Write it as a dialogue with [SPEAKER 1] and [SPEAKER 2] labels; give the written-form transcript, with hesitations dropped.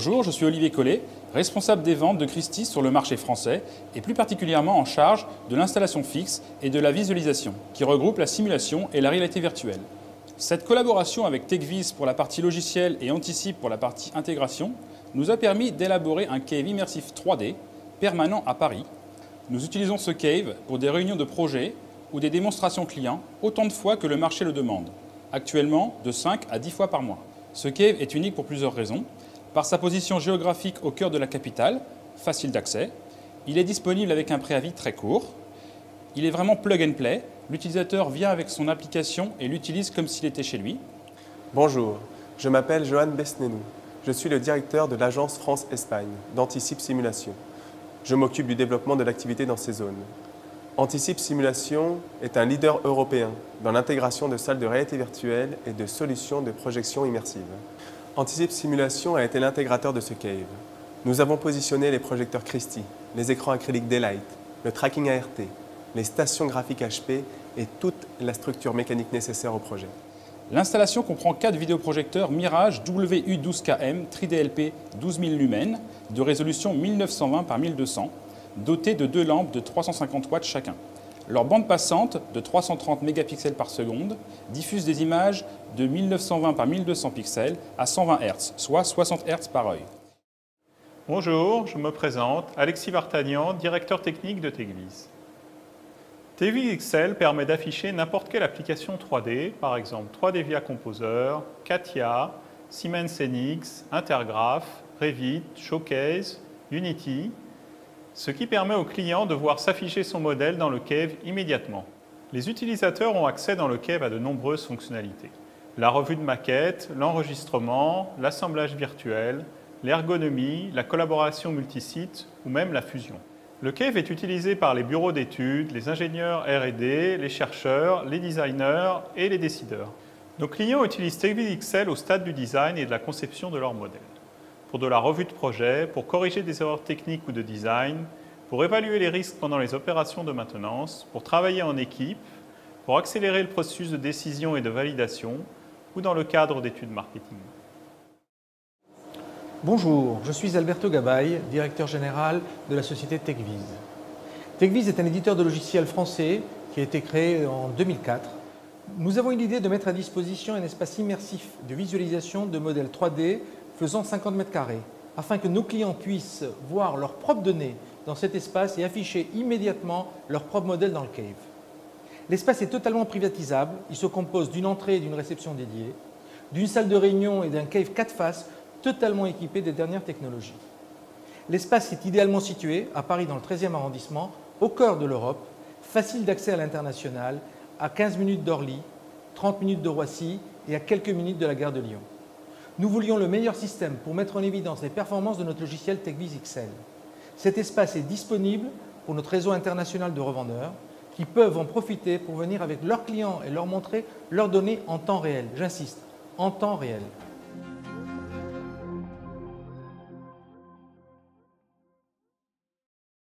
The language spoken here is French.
[SPEAKER 1] Bonjour, je suis Olivier Collet, responsable des ventes de Christie sur le marché français et plus particulièrement en charge de l'installation fixe et de la visualisation, qui regroupe la simulation et la réalité virtuelle. Cette collaboration avec TechVis pour la partie logicielle et Anticipe pour la partie intégration nous a permis d'élaborer un cave immersif 3D permanent à Paris. Nous utilisons ce cave pour des réunions de projet ou des démonstrations clients autant de fois que le marché le demande, actuellement de 5 à 10 fois par mois. Ce cave est unique pour plusieurs raisons. Par sa position géographique au cœur de la capitale, facile d'accès, il est disponible avec un préavis très court. Il est vraiment plug and play. L'utilisateur vient avec son application et l'utilise comme s'il était chez lui.
[SPEAKER 2] Bonjour, je m'appelle Johan Besnenou. Je suis le directeur de l'agence France-Espagne d'Anticipe Simulation. Je m'occupe du développement de l'activité dans ces zones. Anticipe Simulation est un leader européen dans l'intégration de salles de réalité virtuelle et de solutions de projection immersive. Anticipe Simulation a été l'intégrateur de ce cave. Nous avons positionné les projecteurs Christie, les écrans acryliques Daylight, le tracking ART, les stations graphiques HP et toute la structure mécanique nécessaire au projet.
[SPEAKER 1] L'installation comprend 4 vidéoprojecteurs Mirage WU12KM 3DLP 12000 lumens de résolution 1920 par 1200, dotés de 2 lampes de 350 watts chacun. Leur bande passante de 330 mégapixels par seconde diffuse des images de 1920 par 1200 pixels à 120 Hz, soit 60 Hz par œil.
[SPEAKER 3] Bonjour, je me présente, Alexis Vartagnan, directeur technique de TechVis. TechVis XL permet d'afficher n'importe quelle application 3D, par exemple 3D Via Composer, CATIA, Siemens NX, Intergraph, Revit, Showcase, Unity, ce qui permet au client de voir s'afficher son modèle dans le cave immédiatement. Les utilisateurs ont accès dans le cave à de nombreuses fonctionnalités. La revue de maquette, l'enregistrement, l'assemblage virtuel, l'ergonomie, la collaboration multisite ou même la fusion. Le cave est utilisé par les bureaux d'études, les ingénieurs R&D, les chercheurs, les designers et les décideurs. Nos clients utilisent TechVis XL au stade du design et de la conception de leur modèle. Pour de la revue de projet, pour corriger des erreurs techniques ou de design, pour évaluer les risques pendant les opérations de maintenance, pour travailler en équipe, pour accélérer le processus de décision et de validation ou dans le cadre d'études marketing.
[SPEAKER 4] Bonjour, je suis Alberto Gabay, directeur général de la société TechVis. TechVis est un éditeur de logiciels français qui a été créé en 2004. Nous avons eu l'idée de mettre à disposition un espace immersif de visualisation de modèles 3D faisant 50 mètres carrés, afin que nos clients puissent voir leurs propres données dans cet espace et afficher immédiatement leur propre modèle dans le cave. L'espace est totalement privatisable, il se compose d'une entrée et d'une réception dédiée, d'une salle de réunion et d'un cave 4 faces totalement équipé des dernières technologies. L'espace est idéalement situé à Paris dans le 13e arrondissement, au cœur de l'Europe, facile d'accès à l'international, à 15 minutes d'Orly, 30 minutes de Roissy et à quelques minutes de la gare de Lyon. Nous voulions le meilleur système pour mettre en évidence les performances de notre logiciel TechVis XL. Cet espace est disponible pour notre réseau international de revendeurs qui peuvent en profiter pour venir avec leurs clients et leur montrer leurs données en temps réel. J'insiste, en temps réel.